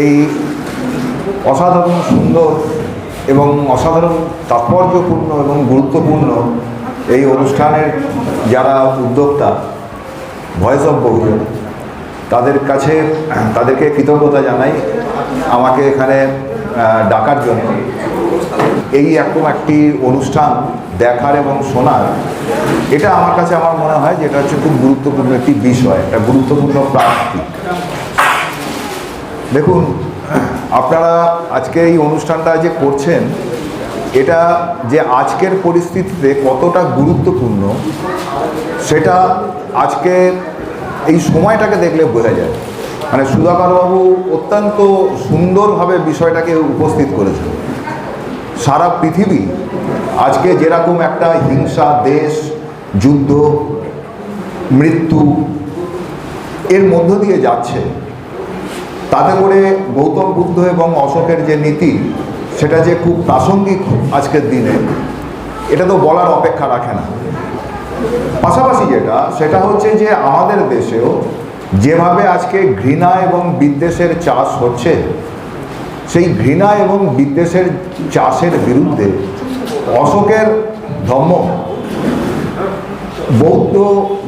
এই অসাধারণ সুন্দর এবং অসাধারণ তাৎপর্যপূর্ণ এবং গুরুত্বপূর্ণ এই অনুষ্ঠানের যারা উদ্যোক্তা ভয়েস অফ বহুজন, তাদেরকে কৃতজ্ঞতা জানাই আমাকে এখানে ডাকার জন্য। এই এরকম একটি অনুষ্ঠান দেখার এবং শোনার, এটা আমার কাছে আমার মনে হয় যে এটা হচ্ছে খুব গুরুত্বপূর্ণ একটি বিষয়, একটা গুরুত্বপূর্ণ প্রাপ্তি। দেখুন, আপনারা আজকে এই অনুষ্ঠানটা যে করছেন, এটা যে আজকের পরিস্থিতিতে কতটা গুরুত্বপূর্ণ সেটা আজকে এই সময়টাকে দেখলে বোঝা যায়। মানে সুধাকরবাবু অত্যন্ত সুন্দরভাবে বিষয়টাকে উপস্থিত করেছেন। সারা পৃথিবী আজকে যেরকম একটা হিংসা, দেশ, যুদ্ধ, মৃত্যু এর মধ্য দিয়ে যাচ্ছে, তাতে করে গৌতম বুদ্ধ এবং অশোকের যে নীতি, সেটা যে খুব প্রাসঙ্গিক আজকের দিনে, এটা তো বলার অপেক্ষা রাখে না। পাশাপাশি সেটা হচ্ছে যে আমাদের দেশেও যেভাবে আজকে ঘৃণা এবং বিদ্বেষের চাষ হচ্ছে, সেই ঘৃণা এবং বিদ্বেষের চাষের বিরুদ্ধে অশোকের ধর্ম,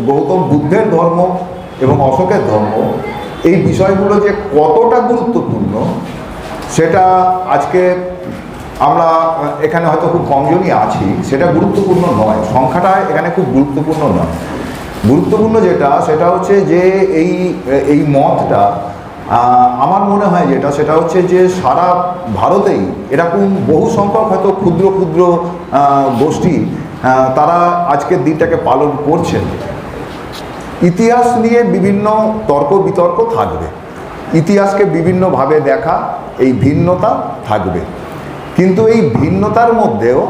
গৌতম বুদ্ধের ধর্ম এবং অশোকের ধর্ম, এই বিষয়গুলো যে কতটা গুরুত্বপূর্ণ সেটা আজকে আমরা এখানে হয়তো খুব কমজনই আছি, সেটা গুরুত্বপূর্ণ নয়, সংখ্যাটা এখানে খুব গুরুত্বপূর্ণ নয়। গুরুত্বপূর্ণ সেটা হচ্ছে যে এই মতটা আমার মনে হয় সেটা হচ্ছে যে সারা ভারতেই এরকম বহু সংখ্যক হয়তো ক্ষুদ্র ক্ষুদ্র গোষ্ঠী তারা আজকের দিনটাকে পালন করছেন। ইতিহাস নিয়ে বিভিন্ন তর্ক বিতর্ক থাকবে, ইতিহাসকে বিভিন্নভাবে দেখা, এই ভিন্নতা থাকবে, কিন্তু এই ভিন্নতার মধ্যেও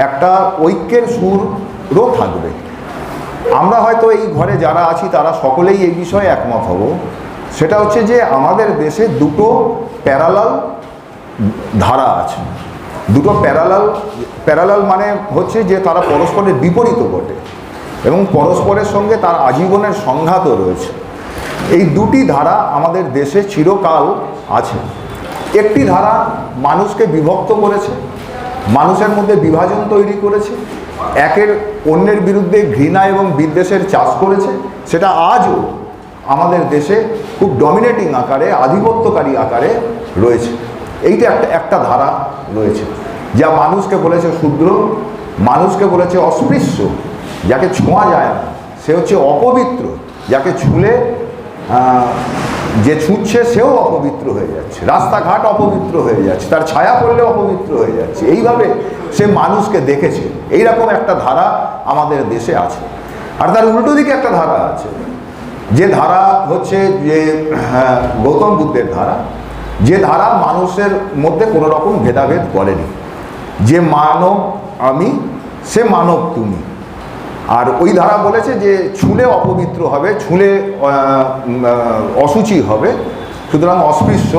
একটা ঐক্যের সুরও থাকবে। আমরা হয়তো এই ঘরে যারা আছি তারা সকলেই এই বিষয়ে একমত হব, সেটা হচ্ছে যে আমাদের দেশে দুটো প্যারালাল ধারা আছে। দুটো প্যারালাল মানে হচ্ছে যে তারা পরস্পরের বিপরীত বটে এবং পরস্পরের সঙ্গে তার আজীবনের সংঘাতও রয়েছে। এই দুটি ধারা আমাদের দেশে চিরকাল আছে। একটি ধারা মানুষকে বিভক্ত করেছে, মানুষের মধ্যে বিভাজন তৈরি করেছে, একের অন্যের বিরুদ্ধে ঘৃণা এবং বিদ্বেষের চাষ করেছে, সেটা আজও আমাদের দেশে খুব ডমিনেটিং আকারে, আধিপত্যকারী আকারে রয়েছে। এইটা একটা ধারা রয়েছে যা মানুষকে বলেছে শূদ্র, মানুষকে বলেছে অস্পৃশ্য, যাকে ছোঁয়া যায় না সে হচ্ছে অপবিত্র, যাকে ছুঁলে যে ছুঁচ্ছে সেও অপবিত্র হয়ে যাচ্ছে, রাস্তাঘাট অপবিত্র হয়ে যাচ্ছে, তার ছায়া পড়লে অপবিত্র হয়ে যাচ্ছে। এইভাবে সে মানুষকে দেখেছে। এইরকম একটা ধারা আমাদের দেশে আছে। আর তার উল্টো দিকে একটা ধারা আছে, যে ধারা হচ্ছে যে গৌতম বুদ্ধের ধারা, যে ধারা মানুষের মধ্যে কোনো রকম ভেদাভেদ করেনি, যে মানব আমি, সে মানব তুমি। আর ওই ধারা বলেছে যে ছুঁলে অপবিত্র হবে, ছুঁলে অশুচি হবে, সুতরাং অস্পৃশ্য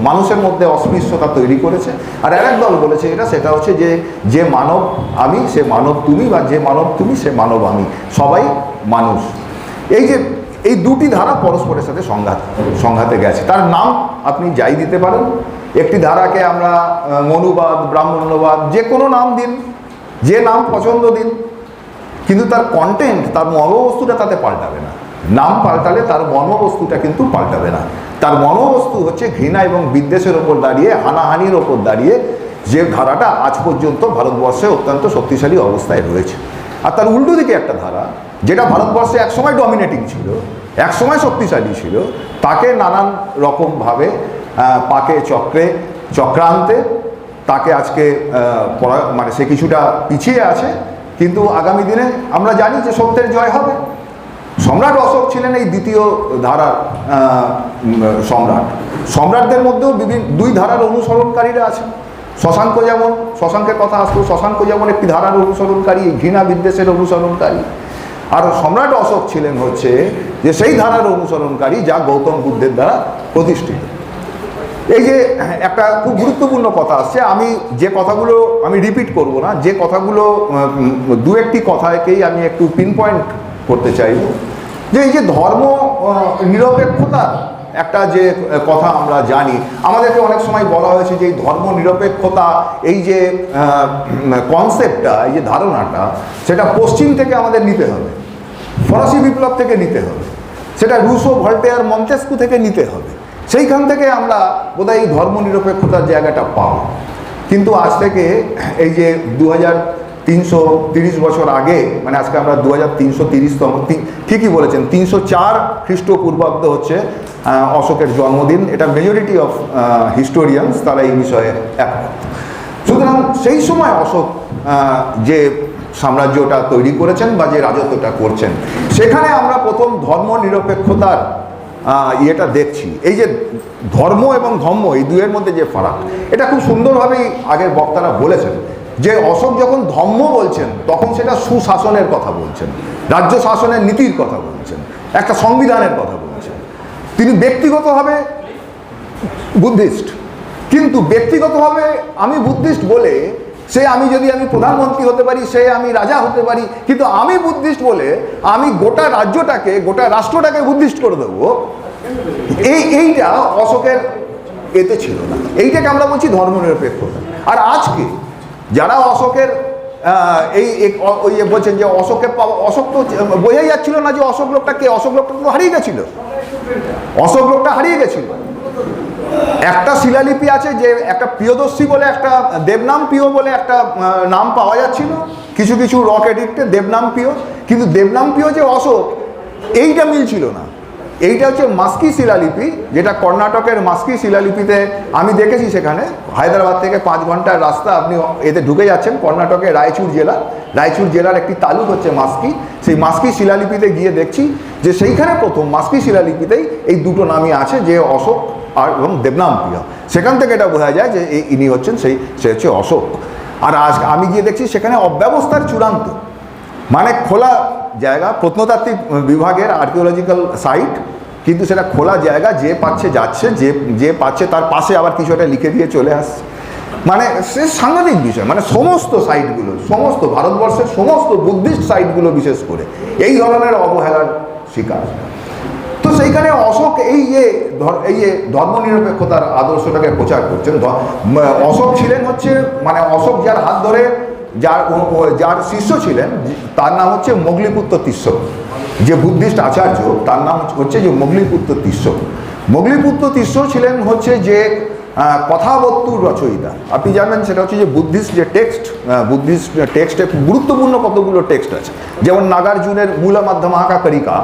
মানুষের মধ্যে অস্পৃশ্যতা তৈরি করেছে। আর আরেক দল বলেছে সেটা হচ্ছে যে মানব আমি সে মানব তুমি, বা যে মানব তুমি সে মানব আমি, সবাই মানুষ। এই দুটি ধারা পরস্পরের সাথে সংঘাতে গেছে। তার নাম আপনি যাই দিতে পারেন। একটি ধারাকে আমরা মনুবাদ, ব্রাহ্মণ্যবাদ, যে কোনো নাম দিন, যে নাম পছন্দ দিন, কিন্তু তার কন্টেন্ট, তার মর্মবস্তুটা তাতে পাল্টাবে না। নাম পাল্টালে তার মর্মবস্তুটা কিন্তু পাল্টাবে না। তার মর্মবস্তু হচ্ছে ঘৃণা এবং বিদ্বেষের ওপর দাঁড়িয়ে, হানাহানির ওপর দাঁড়িয়ে যে ধারাটা আজ পর্যন্ত ভারতবর্ষে অত্যন্ত শক্তিশালী অবস্থায় রয়েছে। আর তার উল্টো দিকে একটা ধারা, যেটা ভারতবর্ষে একসময় ডমিনেটিং ছিল, একসময় শক্তিশালী ছিল, তাকে নানান রকমভাবে পাকে চক্রান্তে তাকে আজকে মানে সে কিছুটা পিছিয়ে আছে, কিন্তু আগামী দিনে আমরা জানি যে সত্যের জয় হবে। সম্রাট অশোক ছিলেন এই দ্বিতীয় ধারার সম্রাটদের মধ্যেও দুই ধারার অনুসরণকারীরা আছেন। শশাঙ্কের কথা আসতো, শশাঙ্ক যেমন একটি ধারার অনুসরণকারী, ঘৃণা বিদ্বেষের অনুসরণকারী। আর সম্রাট অশোক ছিলেন হচ্ছে যে সেই ধারার অনুসরণকারী যা গৌতম বুদ্ধের দ্বারা প্রতিষ্ঠিত। এই যে একটা খুব গুরুত্বপূর্ণ কথা আসছে, আমি যে কথাগুলো আমি রিপিট করব না, যে কথাগুলো দু একটি কথাকেই আমি একটু পিন পয়েন্ট করতে চাইব, যে এই যে ধর্ম নিরপেক্ষতা একটা যে কথা আমরা জানি, আমাদেরকে অনেক সময় বলা হয়েছে যে এই ধর্মনিরপেক্ষতা, এই যে কনসেপ্টটা, এই যে ধারণাটা, সেটা পশ্চিম থেকে আমাদের নিতে হবে, ফরাসি বিপ্লব থেকে নিতে হবে, সেটা রুশো, ভল্টেয়ার, মন্তেস্কু থেকে নিতে হবে। সেইখান থেকে আমরা বোধহয় এই ধর্মনিরপেক্ষতার জায়গাটা পাবো। কিন্তু আজ থেকে এই যে 2330 বছর আগে, মানে আজকে আমরা 2330তম, ঠিকই বলেছেন, 304 খ্রিস্টপূর্বাব্দ হচ্ছে অশোকের জন্মদিন। এটা মেজরিটি অফ হিস্টোরিয়ানস তারা এই বিষয়ে একমত। সুতরাং সেই সময় অশোক যে সাম্রাজ্যটা তৈরি করেছেন বা যে রাজত্বটা করছেন, সেখানে আমরা প্রথম ধর্মনিরপেক্ষতার ইয়েটা দেখছি। এই যে ধর্ম এবং ধম্ম, এই দুয়ের মধ্যে যে ফারাক, এটা খুব সুন্দরভাবেই আগের বক্তারা বলেছেন যে অশোক যখন ধম্ম বলছেন তখন সেটা সুশাসনের কথা বলছেন, রাজ্য শাসনের নীতির কথা বলছেন, একটা সংবিধানের কথা বলছেন। তিনি ব্যক্তিগতভাবে বুদ্ধিস্ট, কিন্তু ব্যক্তিগতভাবে আমি বুদ্ধিস্ট বলে আমি প্রধানমন্ত্রী হতে পারি, আমি রাজা হতে পারি, কিন্তু আমি বুদ্ধিস্ট বলে আমি গোটা রাজ্যটাকে, গোটা রাষ্ট্রটাকে বুদ্ধিস্ট করে দেবো, এইটা অশোকের এতে ছিল না। এইটাকে আমরা বলছি ধর্মনিরপেক্ষতা। আর আজকে যারা অশোকের ওই বলছেন যে অশোক তো বোঝাই যাচ্ছিল না যে অশোক লোকটা কে। অশোক লোকটা তো হারিয়ে গেছিল, অশোক লোকটা হারিয়ে গেছিল। একটা শিলালিপি আছে যে একটা প্রিয়দর্শী বলে, একটা দেবনাম পিও বলে একটা নাম পাওয়া যাচ্ছিল কিছু কিছু রক এডিক্টে, দেবনাম পিও। কিন্তু দেবনাম পিও যে অশোক, এইটা মিলছিল না। এইটা হচ্ছে মাস্কি শিলালিপি, যেটা কর্ণাটকের মাস্কি শিলালিপিতে আমি দেখেছি। সেখানে হায়দ্রাবাদ থেকে 5 ঘন্টার রাস্তা, আপনি এতে ঢুকে যাচ্ছেন কর্ণাটকের রায়চুর জেলা। রায়চুর জেলার একটি তালুক হচ্ছে মাস্কি। সেই মাস্কি শিলালিপিতে গিয়ে দেখছি যে সেইখানে প্রথম মাস্কি শিলালিপিতেই এই দুটো নামই আছে, যে অশোক আর এবং দেবনাম প্রিয়। সেখান থেকে এটা বোঝা যায় যে ইনি হচ্ছেন সে হচ্ছে অশোক। আর আজ আমি গিয়ে দেখছি সেখানে অব্যবস্থার চূড়ান্ত, মানে খোলা জায়গা, প্রত্নতাত্ত্বিক বিভাগের আর্কিওলজিক্যাল সাইট, কিন্তু সেটা খোলা জায়গা, যে পাচ্ছে যাচ্ছে, যে পাচ্ছে তার পাশে আবার কিছু একটা লিখে দিয়ে চলে আসছে। মানে সে সাংঘাতিক বিষয়। মানে সমস্ত সাইটগুলো, সমস্ত ভারতবর্ষের সমস্ত বুদ্ধিস্ট সাইটগুলো বিশেষ করে এই ধরনের অবহেলার শিকার। তো সেইখানে অশোক এই যে ধর্মনিরপেক্ষতার আদর্শটাকে প্রচার করছেন। অশোক ছিলেন হচ্ছে, মানে অশোক যার হাত ধরে যার শিষ্য ছিলেন, তার নাম হচ্ছে মোগলিপুত্র তিস্য। যে বুদ্ধিস্ট আচার্য, তার নাম হচ্ছে যে মোগলিপুত্র তিস্য। মোগলিপুত্র তিস্য ছিলেন হচ্ছে যে কথাবস্তুর রচয়িতা। আপনি জানবেন সেটা হচ্ছে যে বুদ্ধিস্ট যে বুদ্ধিস্ট টেক্সটে গুরুত্বপূর্ণ কতগুলো টেক্সট আছে, যেমন নাগার্জুনের মূল মাধ্যমাকা কারিকা,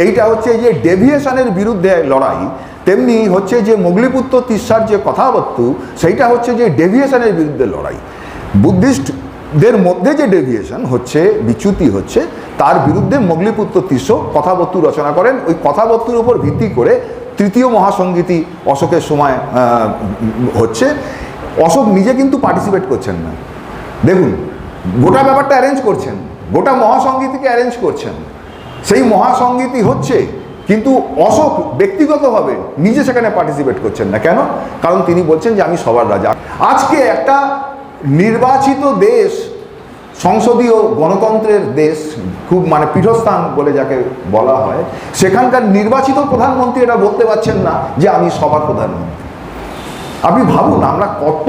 এইটা হচ্ছে যে ডেভিয়েশনের বিরুদ্ধে লড়াই। তেমনি হচ্ছে যে মোগলিপুত্র তিস্যার যে কথাবস্তু, সেইটা হচ্ছে যে ডেভিয়েশনের বিরুদ্ধে লড়াই। বুদ্ধিস্টদের মধ্যে যে ডেভিয়েশন হচ্ছে, বিচ্যুতি হচ্ছে, তার বিরুদ্ধে মোগলিপুত্র তিস্য কথাবস্তু রচনা করেন। ওই কথাবস্তুর উপর ভিত্তি করে তৃতীয় মহাসঙ্গীতি অশোকের সময় হচ্ছে। অশোক নিজে কিন্তু পার্টিসিপেট করছেন না। দেখুন, গোটা ব্যাপারটা অ্যারেঞ্জ করছেন, গোটা মহাসঙ্গীতিকে অ্যারেঞ্জ করছেন, সেই মহাসঙ্গীতি হচ্ছে, কিন্তু অশোক ব্যক্তিগতভাবে নিজে সেখানে পার্টিসিপেট করছেন না। কেন? কারণ তিনি বলছেন যে আমি সবার রাজা। আজকে একটা নির্বাচিত দেশ, সংসদীয় গণতন্ত্রের দেশ, খুব মানে পীঠস্থান বলে যাকে বলা হয়, সেখানকার নির্বাচিত প্রধানমন্ত্রী এটা বলতে পারছেন না যে আমি সবার প্রধানমন্ত্রী। আপনি ভাবুন, আমরা কত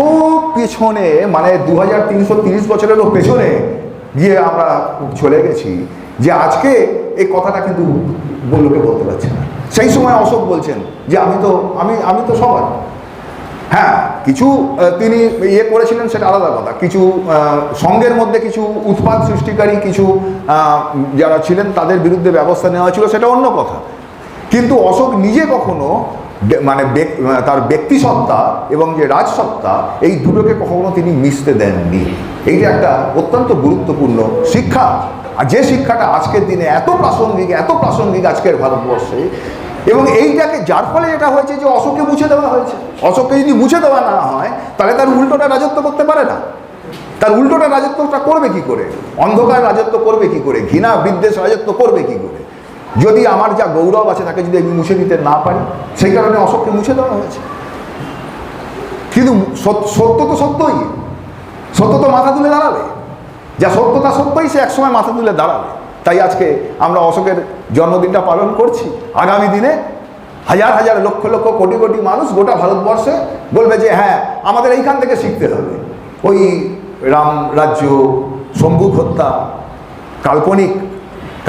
পেছনে, মানে 2330 বছরেরও পেছনে গিয়ে আমরা চলে গেছি, যে আজকে এই কথাটা কিন্তু লোকে বলতে পারছে না। সেই সময় অশোক বলছেন যে আমি তো সবার। হ্যাঁ, কিছু তিনি করেছিলেন, সেটা আলাদা কথা। কিছু সঙ্ঘের মধ্যে কিছু উৎপাত সৃষ্টিকারী কিছু যারা ছিলেন, তাদের বিরুদ্ধে ব্যবস্থা নেওয়া হয়েছিল, সেটা অন্য কথা। কিন্তু অশোক নিজে কখনো মানে তার ব্যক্তিসত্তা এবং যে রাজসত্তা, এই দুটোকে কখনো তিনি মিশতে দেননি। এইটা একটা অত্যন্ত গুরুত্বপূর্ণ শিক্ষা। আর যে শিক্ষাটা আজকের দিনে এত প্রাসঙ্গিক আজকের ভারতবর্ষে, এবং এইটাকে যার ফলে এটা হয়েছে যে অশোককে মুছে দেওয়া হয়েছে। অশোককে যদি মুছে দেওয়া না হয়, তাহলে তার উল্টোটা রাজত্ব করতে পারে না। তার উল্টোটা রাজত্বটা করবে কি করে? অন্ধকার রাজত্ব করবে কি করে? ঘৃণা বিদ্বেষ রাজত্ব করবে কি করে? যদি আমার যা গৌরব আছে তাকে যদি আমি মুছে দিতে না পারি, সেই কারণে অশোককে মুছে দেওয়া হয়েছে। কিন্তু সত্য তো সত্যই, সত্য তো মাথা তুলে দাঁড়াবে। যা সত্যতা সত্যই, সে একসময় মাথা তুলে দাঁড়াবে। তাই আজকে আমরা অশোকের জন্মদিনটা পালন করছি। আগামী দিনে হাজার হাজার লক্ষ লক্ষ কোটি কোটি মানুষ গোটা ভারতবর্ষে বলবে যে হ্যাঁ আমাদের এইখান থেকে শিখতে হবে। ওই রাম রাজ্য, শম্ভুক হত্যা, কাল্পনিক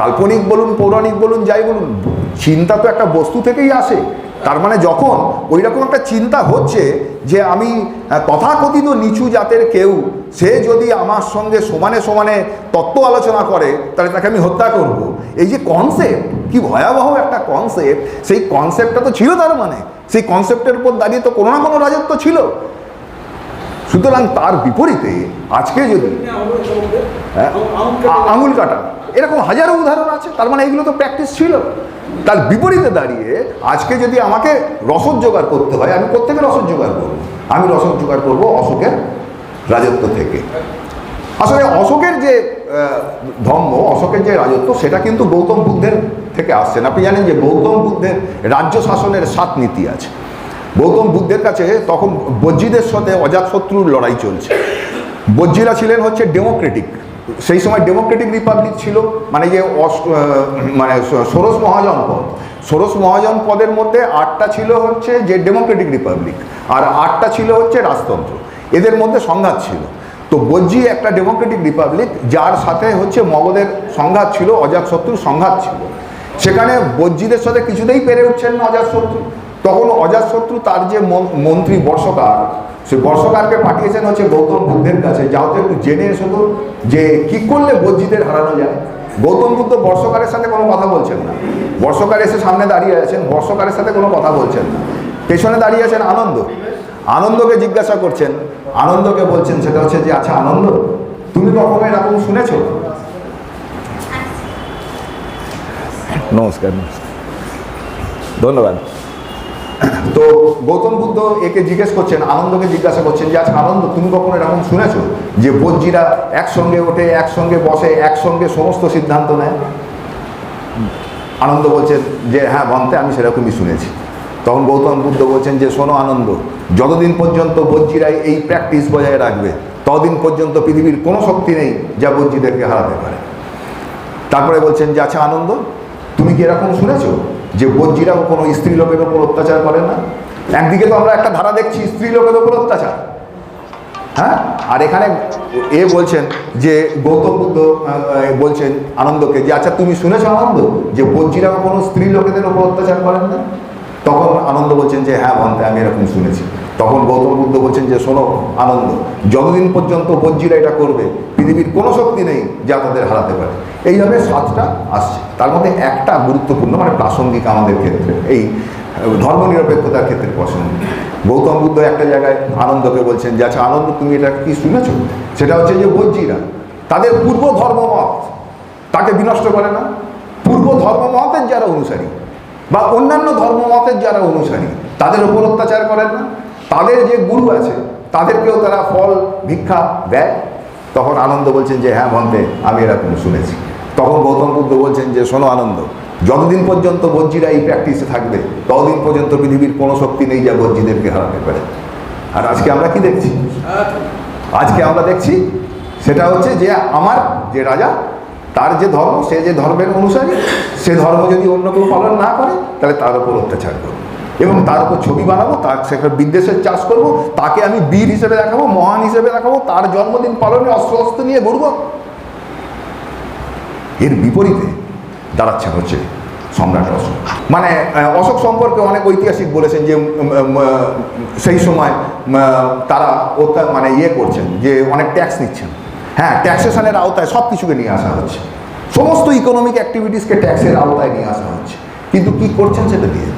কাল্পনিক বলুন, পৌরাণিক বলুন, যাই বলুন, চিন্তা তো একটা বস্তু থেকেই আসে। তার মানে যখন ওই রকম একটা চিন্তা হচ্ছে যে আমি তথাকথিত নিচু জাতের কেউ, সে যদি আমার সঙ্গে সমানে সমানে তত্ত্ব আলোচনা করে তাহলে তাকে আমি হত্যা করব, এই যে কনসেপ্ট, কি ভয়াবহ একটা কনসেপ্ট, সেই কনসেপ্টটা তো ছিল। তার মানে সেই কনসেপ্টের উপর দাঁড়িয়ে তো কোনো না কোনো রাজত্ব ছিল। সুতরাং তার বিপরীতে আজকে যদি আঙুল কাটা, এরকম হাজারো উদাহরণ আছে। তার মানে এগুলো তো প্র্যাকটিস ছিল। তার বিপরীতে দাঁড়িয়ে আজকে যদি আমাকে রসদ জোগাড় করতে হয়, আমি কোত্থেকে রসদ জোগাড় করবো? আমি রসদ জোগাড় করবো অশোকের রাজত্ব থেকে। আসলে অশোকের যে ধর্ম, অশোকের যে রাজত্ব, সেটা কিন্তু গৌতম বুদ্ধের থেকে আসছেন। আপনি জানেন যে গৌতম বুদ্ধের রাজ্য শাসনের 7 নীতি আছে। গৌতম বুদ্ধের কাছে তখন বজ্জীদের সাথে অজাতশত্রুর লড়াই চলছে। বজ্জীরা ছিলেন হচ্ছে ডেমোক্রেটিক, সেই সময় ডেমোক্রেটিক রিপাবলিক ছিল, মানে যে মানে ষোড়শ মহাজন পদ, ষোড়শ মহাজন পদের মধ্যে 8টা ছিল হচ্ছে যে ডেমোক্রেটিক রিপাবলিক, আর 8টা ছিল হচ্ছে রাজতন্ত্র। এদের মধ্যে সংঘাত ছিল। তো বজ্জী একটা ডেমোক্রেটিক রিপাবলিক, যার সাথে হচ্ছে মগধের সংঘাত ছিল, অজাতশত্রুর সংঘাত ছিল। সেখানে বজ্জীদের সাথে কিছুতেই পেরে উঠছেন না অজাতশত্রু। তখন অজাতশত্রু তার যে মন্ত্রী বর্ষকার, সে বর্ষকারকে পাঠিয়েছেন হচ্ছে গৌতম বুদ্ধের কাছে, যাও তো একটু জেনে এসো তো যে কি করলে বজ্জীদের হারানো যায়। গৌতম বুদ্ধ বর্ষকারের সাথে কোনো কথা বলছেন না। বর্ষকার এসে সামনে দাঁড়িয়ে আছেন, বর্ষকারের সাথে কোনো কথা বলছেন না। পেছনে দাঁড়িয়ে আছেন আনন্দ। আনন্দকে জিজ্ঞাসা করছেন, আনন্দকে বলছেন সেটা হচ্ছে যে আচ্ছা আনন্দ, তুমি কখনো এরকম শুনেছো? নমস্কার, ধন্যবাদ। তো গৌতম বুদ্ধ একে জিজ্ঞেস করছেন, আনন্দকে জিজ্ঞাসা করছেন যে আচ্ছা আনন্দ, তুমি কখনো এরকম শুনেছো যে বজ্জীরা একসঙ্গে ওঠে, একসঙ্গে বসে, একসঙ্গে সমস্ত সিদ্ধান্ত নেয়? আনন্দ বলছেন যে হ্যাঁ বন্তে, আমি সেরকমই শুনেছি। তখন গৌতম বুদ্ধ বলছেন যে শোনো আনন্দ, যতদিন পর্যন্ত বজ্জীরা এই প্র্যাকটিস বজায় রাখবে, ততদিন পর্যন্ত পৃথিবীর কোনো শক্তি নেই যা বজ্জীদেরকে হারাতে পারে। তারপরে বলছেন যে আচ্ছা আনন্দ, তুমি কি এরকম শুনেছো যে বজ্জীরা কোনো স্ত্রী লোকের ওপর অত্যাচার করে না? একদিকে তো আমরা একটা ধারা দেখছি স্ত্রী লোকের ওপর অত্যাচার, হ্যাঁ, আর এখানে বলছেন যে গৌতম বুদ্ধ বলছেন আনন্দকে যে আচ্ছা তুমি শুনেছো আনন্দ যে বজ্জীরা কোনো স্ত্রী লোকেদের ওপর অত্যাচার করেন না? তখন আনন্দ বলছেন যে হ্যাঁ বলতে আমি এরকম শুনেছি। তখন গৌতম বুদ্ধ বলছেন যে শোনো আনন্দ, যতদিন পর্যন্ত বজ্জীরা এটা করবে, পৃথিবীর কোনো শক্তি নেই যা তাদের হারাতে পারে। এইভাবে 7টা আসছে, তার মধ্যে একটা গুরুত্বপূর্ণ, মানে প্রাসঙ্গিক আমাদের ক্ষেত্রে, এই ধর্মনিরপেক্ষতার ক্ষেত্রে প্রসঙ্গ। গৌতম বুদ্ধ একটা জায়গায় আনন্দকে বলছেন যে আচ্ছা আনন্দ, তুমি এটা কি শুনেছো? সেটা হচ্ছে যে বজ্জীরা তাদের পূর্ব ধর্মমত তাকে বিনষ্ট করে না। পূর্ব ধর্মমতের যারা অনুসারী বা অন্যান্য ধর্মমতের যারা অনুসারী, তাদের উপর অত্যাচার করেন না। তাদের যে গুরু আছে তাদেরকেও তারা ফল ভিক্ষা দেয়। তখন আনন্দ বলছেন যে হ্যাঁ বন্ধে, আমি এরকম শুনেছি। তখন গৌতম বুদ্ধ বলছেন যে শোনো আনন্দ, যতদিন পর্যন্ত বজ্জীরা এই প্র্যাকটিসে থাকবে, ততদিন পর্যন্ত পৃথিবীর কোনো শক্তি নেই যা বজ্জীদেরকে হারাতে পারে। আর আজকে আমরা কি দেখছি? আজকে আমরা দেখছি সেটা হচ্ছে যে আমার যে রাজা, তার যে ধর্ম, সে যে ধর্মের অনুসারী, সে ধর্ম যদি অন্য কেউ পালন না করে তাহলে তার উপর অত্যাচার করবো এবং তার উপর ছবি বানাবো, তার সেখানে বিদ্বেষের চাষ করব, তাকে আমি বীর হিসেবে দেখাবো, মহান হিসেবে দেখাবো, তার জন্মদিন পালনে অস্ত্র নিয়ে ঘুরবো। এর বিপরীতে দাঁড়াচ্ছেন হচ্ছে সম্রাট অশোক। মানে অশোক সম্পর্কে অনেক ঐতিহাসিক বলেছেন যে সেই সময় তারা মানে করছেন যে অনেক ট্যাক্স নিচ্ছেন। হ্যাঁ, ট্যাক্সেশনের আওতায় সব কিছুকে নিয়ে আসা হচ্ছে, সমস্ত ইকোনমিক অ্যাক্টিভিটিসকে ট্যাক্সের আওতায় নিয়ে আসা হচ্ছে। কিন্তু কি করছেন সেটা দিয়ে?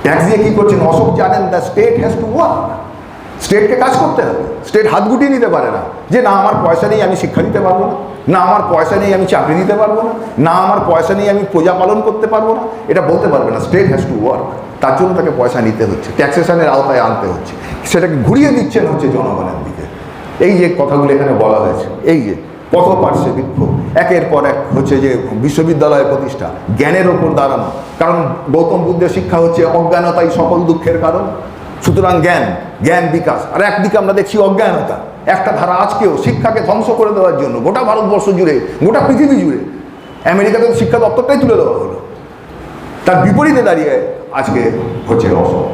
ট্যাক্স দিয়ে কী করছেন? অশোক জানেন the state has to work, স্টেটকে কাজ করতে হবে। স্টেট হাত গুটিয়ে নিতে পারে না যে না আমার পয়সা নেই আমি শিক্ষা দিতে পারবো না, না আমার পয়সা নেই আমি চাকরি দিতে পারবো না, না আমার পয়সা নেই আমি প্রজা পালন করতে পারবো না, এটা বলতে পারবে না। স্টেট হ্যাজ টু ওয়ার্ক, তার জন্য তাকে পয়সা নিতে হচ্ছে, ট্যাক্সেশনের আওতায় আনতে হচ্ছে, সেটাকে ঘুরিয়ে দিচ্ছেন হচ্ছে জনগণের দিকে। এই যে কথাগুলো এখানে বলা হয়েছে, এই যে পথ পার্শ্বে বিক্ষোভ, একের পর এক হচ্ছে যে বিশ্ববিদ্যালয় প্রতিষ্ঠা, জ্ঞানের ওপর দাঁড়ানো, কারণ গৌতম বুদ্ধের শিক্ষা হচ্ছে অজ্ঞানতাই সকল দুঃখের কারণ। সুতরাং জ্ঞান বিকাশ। আর একদিকে আমরা দেখছি অজ্ঞানতা, একটা ধারা আজকেও শিক্ষাকে ধ্বংস করে দেওয়ার জন্য গোটা ভারতবর্ষ জুড়ে, গোটা পৃথিবী জুড়ে। আমেরিকাতে শিক্ষা দপ্তরটাই তুলে দেওয়া হলো। তার বিপরীতে দাঁড়িয়ে আজকে হচ্ছে অশোক।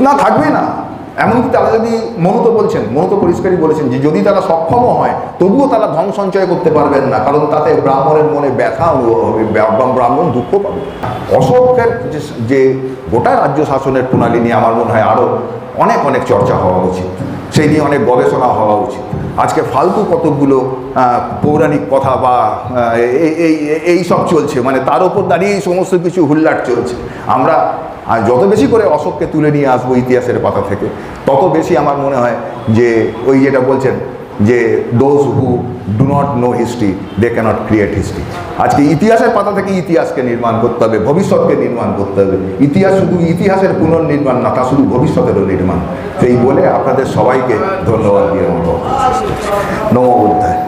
না, থাকবে না। এমনকি তারা যদি মনু তো পরিষ্কারই বলেছেন যে যদি তারা সক্ষমও হয় তবুও তারা ধন সঞ্চয় করতে পারবেন না, কারণ তাতে ব্রাহ্মণের মনে ব্যথা অনুভব হবে, ব্রাহ্মণ দুঃখ পাবে। অশোকের যে গোটা রাজ্য শাসনের প্রণালী নিয়ে আমার মনে হয় আরও অনেক অনেক চর্চা হওয়া উচিত, সেই নিয়ে অনেক গবেষণা হওয়া উচিত। আজকে ফালতু কতকগুলো পৌরাণিক কথা বা এই সব চলছে, মানে তার উপর দাঁড়িয়ে এই সমস্ত কিছু হুল্লাট চলছে। আমরা যত বেশি করে অশোককে তুলে নিয়ে আসবো ইতিহাসের পাতা থেকে, তত বেশি আমার মনে হয় যে ওই যেটা বলছেন যে those who do not know history they cannot create history. আজকে ইতিহাসের পাতা থেকে ইতিহাসকে নির্মাণ করতে হবে, ভবিষ্যৎকে নির্মাণ করতে হবে। ইতিহাস শুধু ইতিহাসের পুনর্নির্মাণ না, তা শুধু ভবিষ্যতেরও নির্মাণ। সেই বলে আপনাদের সবাইকে ধন্যবাদ দিয়ে আমার নমো বুদ্ধায়।